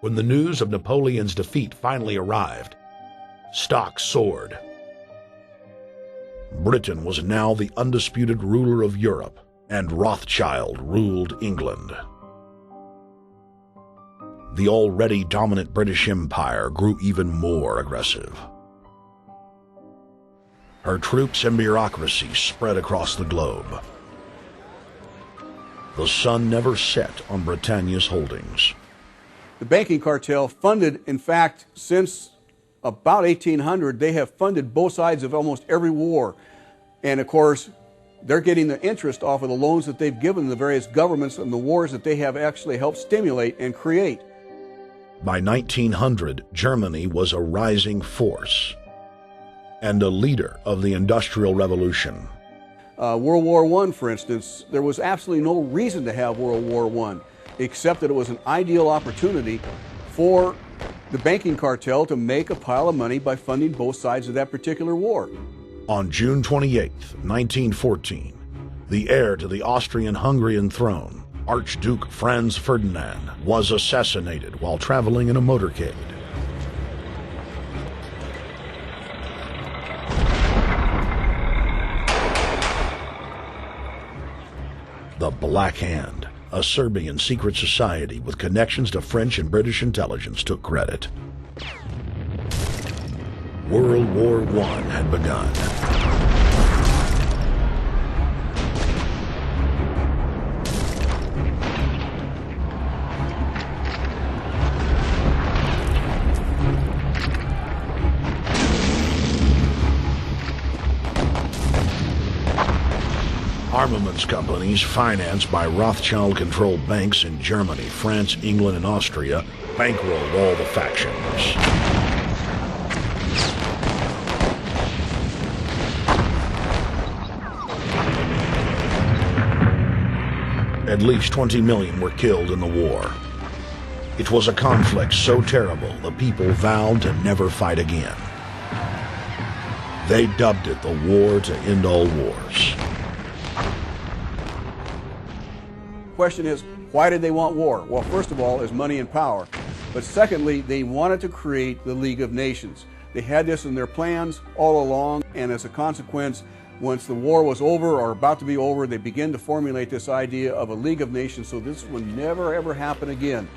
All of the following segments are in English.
When the news of Napoleon's defeat finally arrived, stocks soared. Britain was now the undisputed ruler of Europe, and Rothschild ruled England. The already dominant British Empire grew even more aggressive. Her troops and bureaucracy spread across the globe. The sun never set on Britannia's holdings. The banking cartel funded, in fact, since about 1800, they have funded both sides of almost every war. And of course, they're getting the interest off of the loans that they've given the various governments and the wars that they have actually helped stimulate and create. By 1900, Germany was a rising force and a leader of the Industrial Revolution. World War I, for instance, there was absolutely no reason to have World War I, except that it was an ideal opportunity for the banking cartel to make a pile of money by funding both sides of that particular war. On June 28, 1914, the heir to the Austrian-Hungarian throne, Archduke Franz Ferdinand, was assassinated while traveling in a motorcade. The Black Hand, a Serbian secret society with connections to French and British intelligence, took credit. World War I had begun. Armaments companies financed by Rothschild-controlled banks in Germany, France, England, and Austria bankrolled all the factions. At least 20 million were killed in the war. It was a conflict so terrible the people vowed to never fight again. They dubbed it the war to end all wars. Question is, why did they want war? Well, first of all, is money and power. But secondly, they wanted to create the League of Nations. They had this in their plans all along, and as a consequence, once the war was over or about to be over, they began to formulate this idea of a League of Nations, so this would never ever happen again.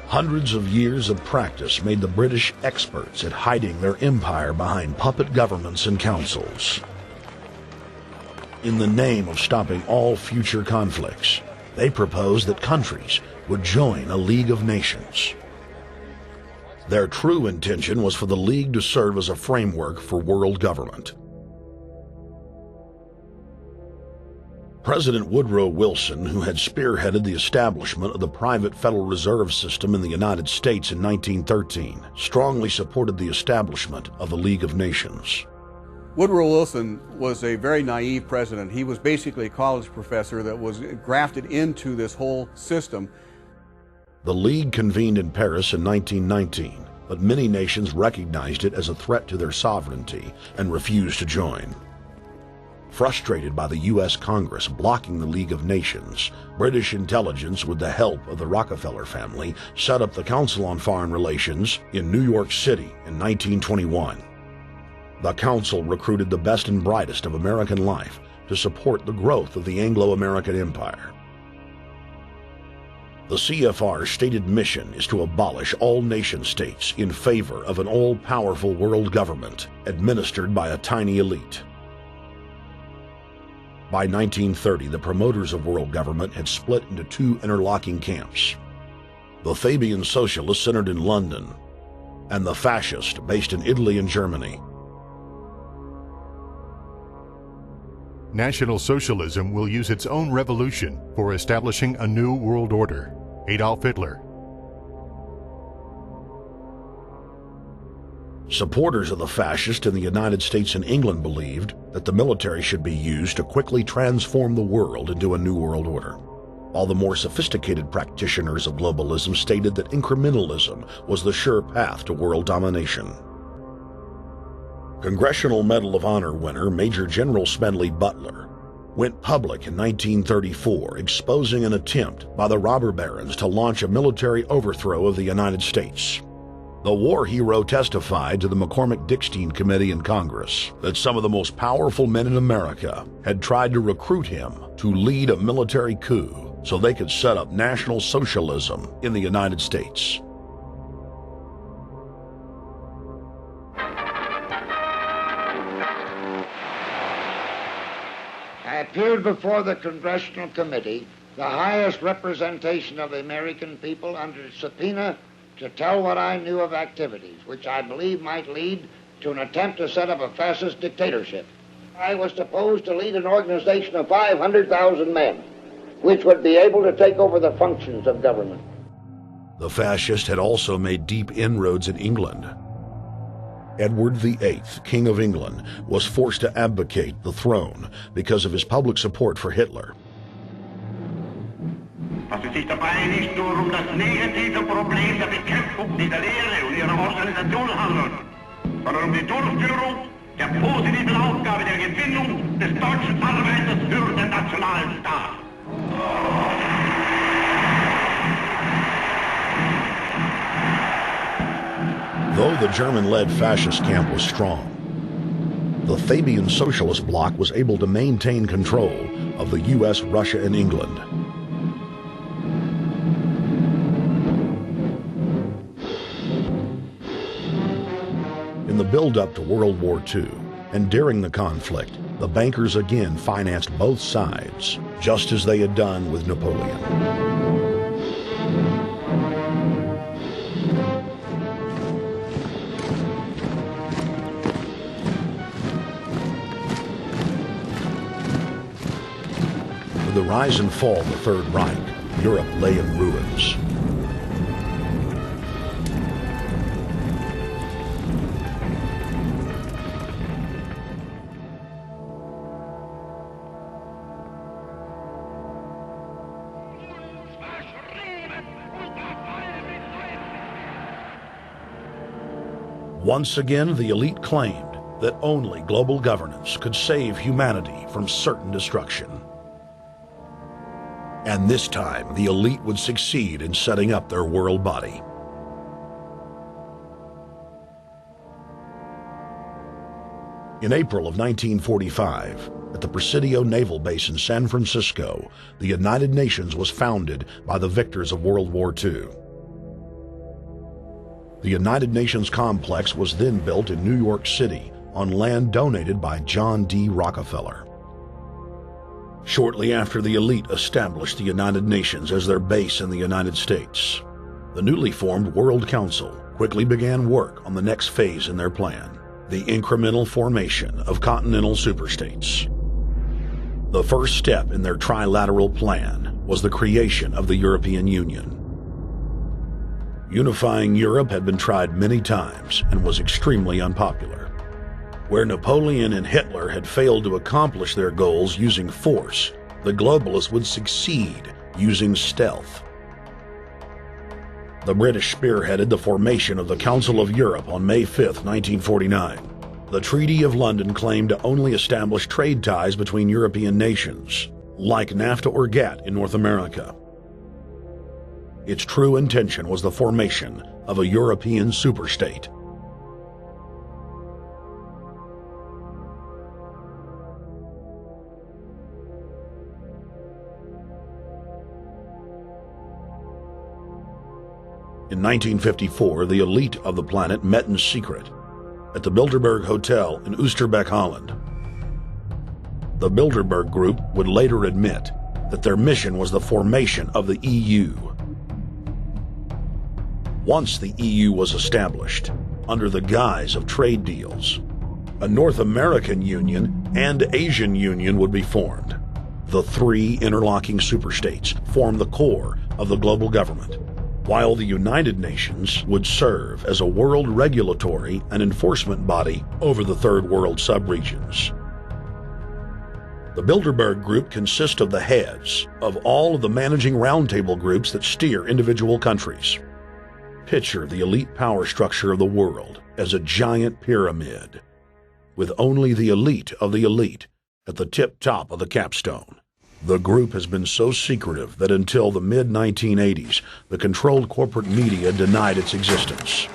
Hundreds of years of practice made the British experts at hiding their empire behind puppet governments and councils. In the name of stopping all future conflicts, they proposed that countries would join a League of Nations. Their true intention was for the League to serve as a framework for world government. President Woodrow Wilson, who had spearheaded the establishment of the private Federal Reserve System in the United States in 1913, strongly supported the establishment of the League of Nations. Woodrow Wilson was a very naive president. He was basically a college professor that was grafted into this whole system. The League convened in Paris in 1919, but many nations recognized it as a threat to their sovereignty and refused to join. Frustrated by the U.S. Congress blocking the League of Nations, British intelligence, with the help of the Rockefeller family, set up the Council on Foreign Relations in New York City in 1921. The Council recruited the best and brightest of American life to support the growth of the Anglo-American Empire. The CFR's stated mission is to abolish all nation-states in favor of an all-powerful world government administered by a tiny elite. By 1930, the promoters of world government had split into two interlocking camps: the Fabian Socialists centered in London, and the Fascist based in Italy and Germany. National Socialism will use its own revolution for establishing a new world order. Adolf Hitler. Supporters of the fascists in the United States and England believed that the military should be used to quickly transform the world into a new world order, while the more sophisticated practitioners of globalism stated that incrementalism was the sure path to world domination. Congressional Medal of Honor winner Major General Smedley Butler went public in 1934, exposing an attempt by the robber barons to launch a military overthrow of the United States. The war hero testified to the McCormick-Dickstein Committee in Congress that some of the most powerful men in America had tried to recruit him to lead a military coup so they could set up National Socialism in the United States. I appeared before the Congressional Committee, the highest representation of the American people, under subpoena to tell what I knew of activities which I believe might lead to an attempt to set up a fascist dictatorship. I was supposed to lead an organization of 500,000 men, which would be able to take over the functions of government. The fascist had also made deep inroads in England. Edward VIII, King of England, was forced to abdicate the throne because of his public support for Hitler. Was es sich dabei nicht nur das negative Problem der Bekämpfung dieser Lehre und ihrer Organisation handelt, sondern die Durchführung der positiven Aufgabe der Gewinnung des deutschen Arbeiters für den nationalen Staat. Though the German-led fascist camp was strong, the Fabian Socialist Bloc was able to maintain control of the U.S., Russia, and England. In the build-up to World War II, and during the conflict, the bankers again financed both sides, just as they had done with Napoleon. With the rise and fall of the Third Reich, Europe lay in ruins. Once again, the elite claimed that only global governance could save humanity from certain destruction. And this time, the elite would succeed in setting up their world body. In April of 1945, at the Presidio Naval Base in San Francisco, the United Nations was founded by the victors of World War II. The United Nations complex was then built in New York City on land donated by John D. Rockefeller. Shortly after the elite established the United Nations as their base in the United States, the newly formed World Council quickly began work on the next phase in their plan, the incremental formation of continental superstates. The first step in their trilateral plan was the creation of the European Union. Unifying Europe had been tried many times and was extremely unpopular. Where Napoleon and Hitler had failed to accomplish their goals using force, the globalists would succeed using stealth. The British spearheaded the formation of the Council of Europe on May 5, 1949. The Treaty of London claimed to only establish trade ties between European nations, like NAFTA or GATT in North America. Its true intention was the formation of a European superstate. In 1954, the elite of the planet met in secret at the Bilderberg Hotel in Oosterbeek, Holland. The Bilderberg Group would later admit that their mission was the formation of the EU. Once the EU was established, under the guise of trade deals, a North American Union and Asian Union would be formed. The three interlocking superstates formed the core of the global government, while the United Nations would serve as a world regulatory and enforcement body over the Third World subregions. The Bilderberg Group consists of the heads of all of the managing roundtable groups that steer individual countries. Picture the elite power structure of the world as a giant pyramid, with only the elite of the elite at the tip top of the capstone. The group has been so secretive that until the mid-1980s, the controlled corporate media denied its existence.